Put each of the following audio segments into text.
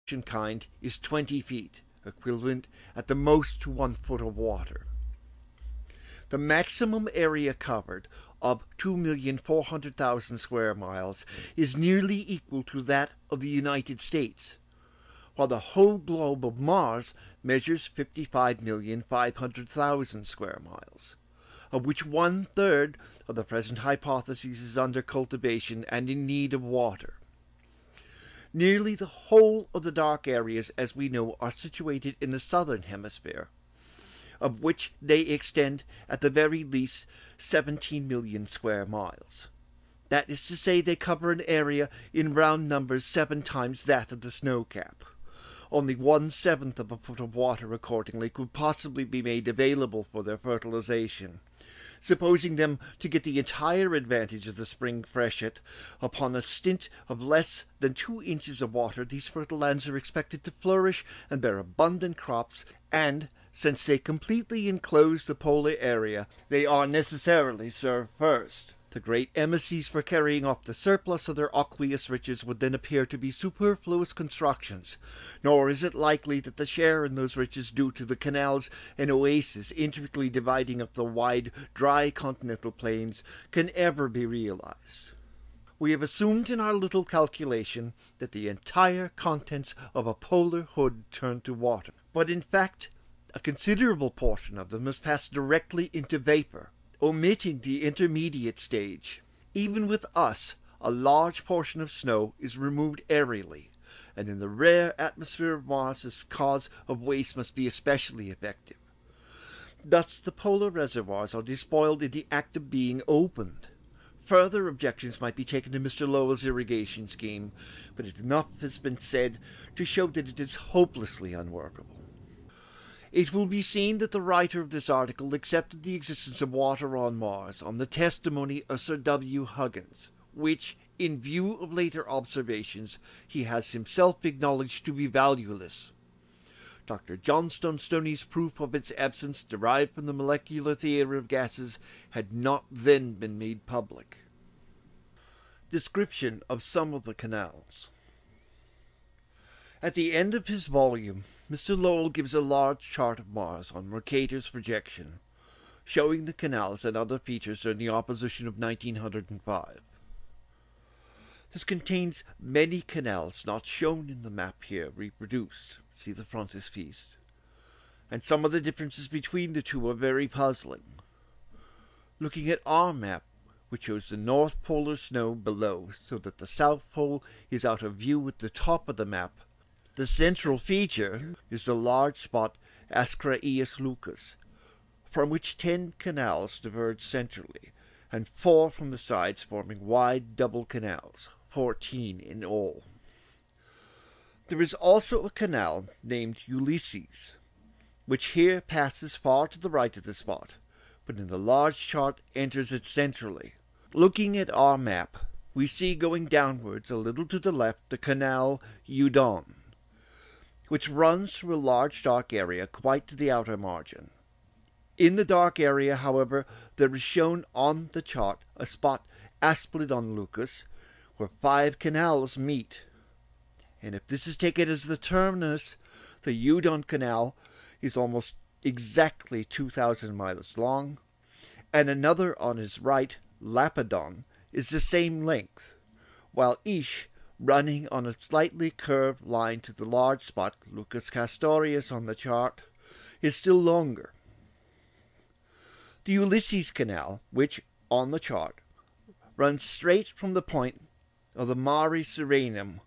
kind is 20 feet, equivalent at the most to 1 foot of water. The maximum area covered of 2,400,000 square miles is nearly equal to that of the United States, while the whole globe of Mars measures 55,500,000 square miles, of which 1/3 of the present hypothesis is under cultivation and in need of water. Nearly the whole of the dark areas, as we know, are situated in the southern hemisphere, of which they extend at the very least 17 million square miles. That is to say, they cover an area in round numbers 7 times that of the snow cap. Only 1/7 of a foot of water, accordingly, could possibly be made available for their fertilization. Supposing them to get the entire advantage of the spring freshet, upon a stint of less than 2 inches of water, these fertile lands are expected to flourish and bear abundant crops, and, since they completely enclose the polar area, they are necessarily served first. The great emissaries for carrying off the surplus of their aqueous riches would then appear to be superfluous constructions, nor is it likely that the share in those riches due to the canals and oases intricately dividing up the wide, dry continental plains can ever be realized. We have assumed in our little calculation that the entire contents of a polar hood turn to water, but in fact a considerable portion of them must pass directly into vapor, omitting the intermediate stage. Even with us, a large portion of snow is removed aerially, and in the rare atmosphere of Mars this cause of waste must be especially effective. Thus the polar reservoirs are despoiled in the act of being opened. Further objections might be taken to Mr. Lowell's irrigation scheme, but enough has been said to show that it is hopelessly unworkable. It will be seen that the writer of this article accepted the existence of water on Mars on the testimony of Sir W. Huggins, which, in view of later observations, he has himself acknowledged to be valueless. Dr. Johnstone Stoney's proof of its absence, derived from the molecular theory of gases, had not then been made public. Description of some of the canals. At the end of his volume, Mr. Lowell gives a large chart of Mars on Mercator's projection, showing the canals and other features during the opposition of 1905. This contains many canals not shown in the map here reproduced. See the frontispiece. And some of the differences between the two are very puzzling. Looking at our map, which shows the North Polar snow below, so that the South Pole is out of view at the top of the map, the central feature is the large spot Ascraeus Lucas, from which 10 canals diverge centrally, and 4 from the sides forming wide double canals, 14 in all. There is also a canal named Ulysses, which here passes far to the right of the spot, but in the large chart enters it centrally. Looking at our map, we see going downwards a little to the left the canal Eudon, which runs through a large dark area quite to the outer margin. In the dark area, however, there is shown on the chart a spot Asplidon Lucas, where 5 canals meet. And if this is taken as the terminus, the Eudon Canal is almost exactly 2,000 miles long, and another on his right, Lapidon, is the same length, while Ish, running on a slightly curved line to the large spot Lucas Castorius on the chart, is still longer. The Ulysses Canal, which, on the chart, runs straight from the point of the Mare Serenum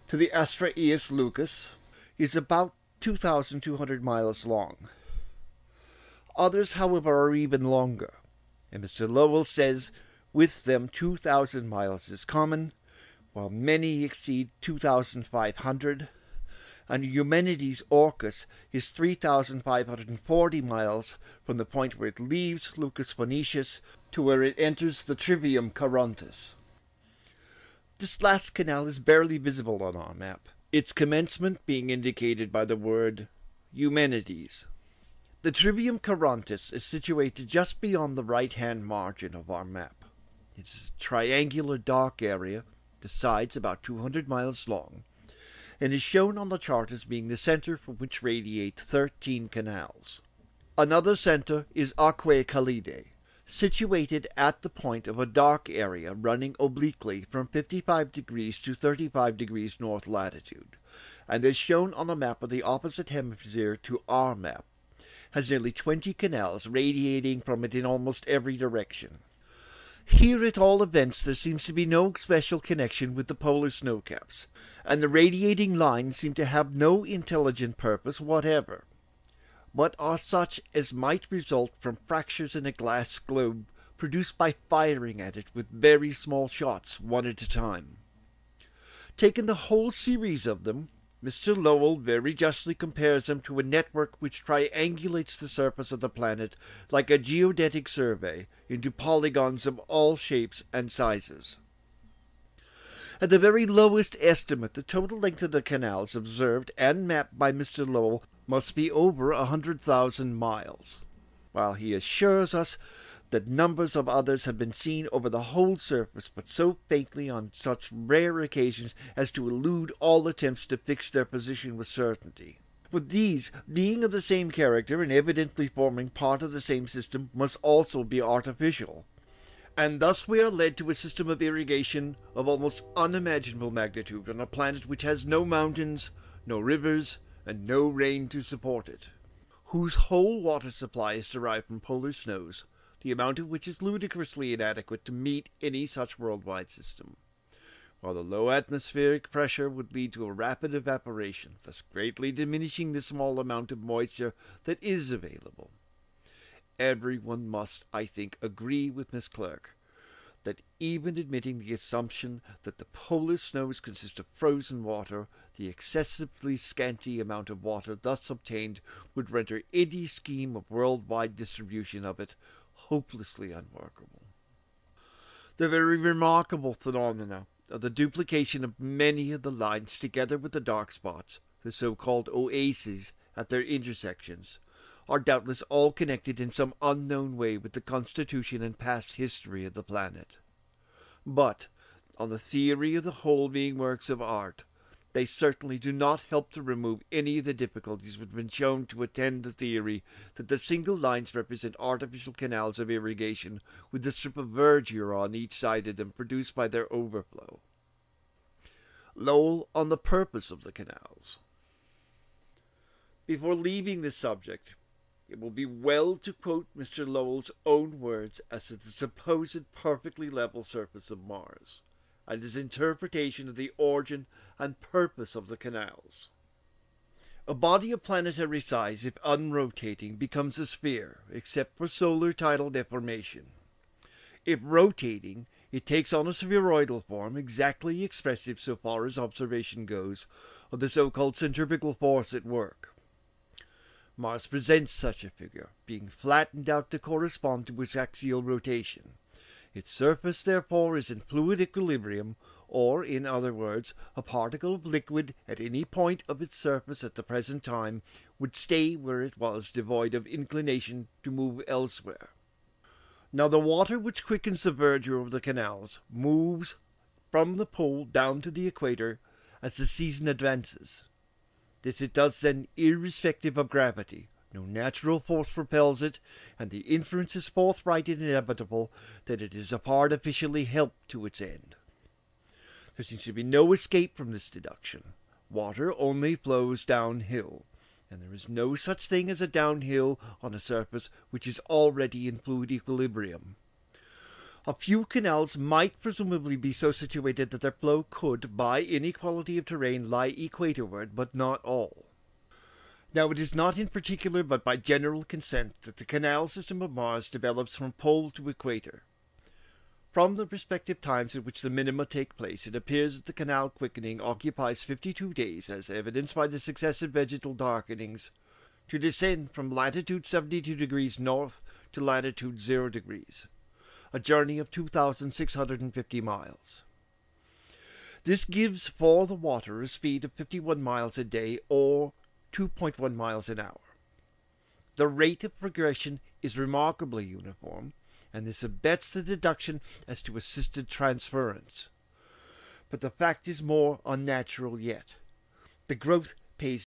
to the Ascraeus Lucas, is about 2,200 miles long. Others, however, are even longer, and Mr. Lowell says with them 2,000 miles is common, while many exceed 2,500, and Eumenides Orcus is 3,540 miles from the point where it leaves Lucas Phoenicius to where it enters the Trivium Charontis. This last canal is barely visible on our map, its commencement being indicated by the word Eumenides. The Trivium Charontis is situated just beyond the right-hand margin of our map. It is a triangular dark area, the sides about 200 miles long, and is shown on the chart as being the center from which radiate 13 canals. Another center is Aquae Calidae, situated at the point of a dark area running obliquely from 55 degrees to 35 degrees north latitude, and is shown on a map of the opposite hemisphere to our map, has nearly 20 canals radiating from it in almost every direction. Here, at all events, there seems to be no special connection with the polar snowcaps, and the radiating lines seem to have no intelligent purpose whatever, but are such as might result from fractures in a glass globe produced by firing at it with very small shots, one at a time. Taking the whole series of them, Mr. Lowell very justly compares them to a network which triangulates the surface of the planet like a geodetic survey into polygons of all shapes and sizes. At the very lowest estimate, the total length of the canals observed and mapped by Mr. Lowell must be over 100,000 miles, while he assures us that numbers of others have been seen over the whole surface, but so faintly on such rare occasions as to elude all attempts to fix their position with certainty. But these, being of the same character and evidently forming part of the same system, must also be artificial. And thus we are led to a system of irrigation of almost unimaginable magnitude on a planet which has no mountains, no rivers, and no rain to support it, whose whole water supply is derived from polar snows, the amount of which is ludicrously inadequate to meet any such worldwide system, while the low atmospheric pressure would lead to a rapid evaporation, thus greatly diminishing the small amount of moisture that is available. Everyone must, I think, agree with Miss Clerk that even admitting the assumption that the polar snows consist of frozen water, the excessively scanty amount of water thus obtained would render any scheme of worldwide distribution of it hopelessly unworkable. The very remarkable phenomena of the duplication of many of the lines together with the dark spots, the so-called oases at their intersections, are doubtless all connected in some unknown way with the constitution and past history of the planet. But, on the theory of the whole being works of art, they certainly do not help to remove any of the difficulties which have been shown to attend the theory that the single lines represent artificial canals of irrigation with a strip of verdure on each side of them produced by their overflow. Lowell on the purpose of the canals. Before leaving this subject, it will be well to quote Mr. Lowell's own words as to the supposed perfectly level surface of Mars, and his interpretation of the origin and purpose of the canals. A body of planetary size, if unrotating, becomes a sphere, except for solar tidal deformation. If rotating, it takes on a spheroidal form, exactly expressive so far as observation goes of the so-called centrifugal force at work. Mars presents such a figure, being flattened out to correspond to its axial rotation. Its surface, therefore, is in fluid equilibrium, or, in other words, a particle of liquid at any point of its surface at the present time would stay where it was, devoid of inclination to move elsewhere. Now the water which quickens the verdure of the canals moves from the pole down to the equator as the season advances. This it does then irrespective of gravity. No natural force propels it, and the inference is forthright and inevitable that it is artificially helped to its end. There seems to be no escape from this deduction. Water only flows downhill, and there is no such thing as a downhill on a surface which is already in fluid equilibrium. A few canals might presumably be so situated that their flow could, by inequality of terrain, lie equatorward, but not all. Now it is not in particular, but by general consent, that the canal system of Mars develops from pole to equator. From the respective times at which the minima take place, it appears that the canal quickening occupies 52 days, as evidenced by the successive vegetal darkenings, to descend from latitude 72 degrees north to latitude 0 degrees, a journey of 2,650 miles. This gives for the water a speed of 51 miles a day, or 2.1 miles an hour. The rate of progression is remarkably uniform, and this abets the deduction as to assisted transference. But the fact is more unnatural yet. The growth pays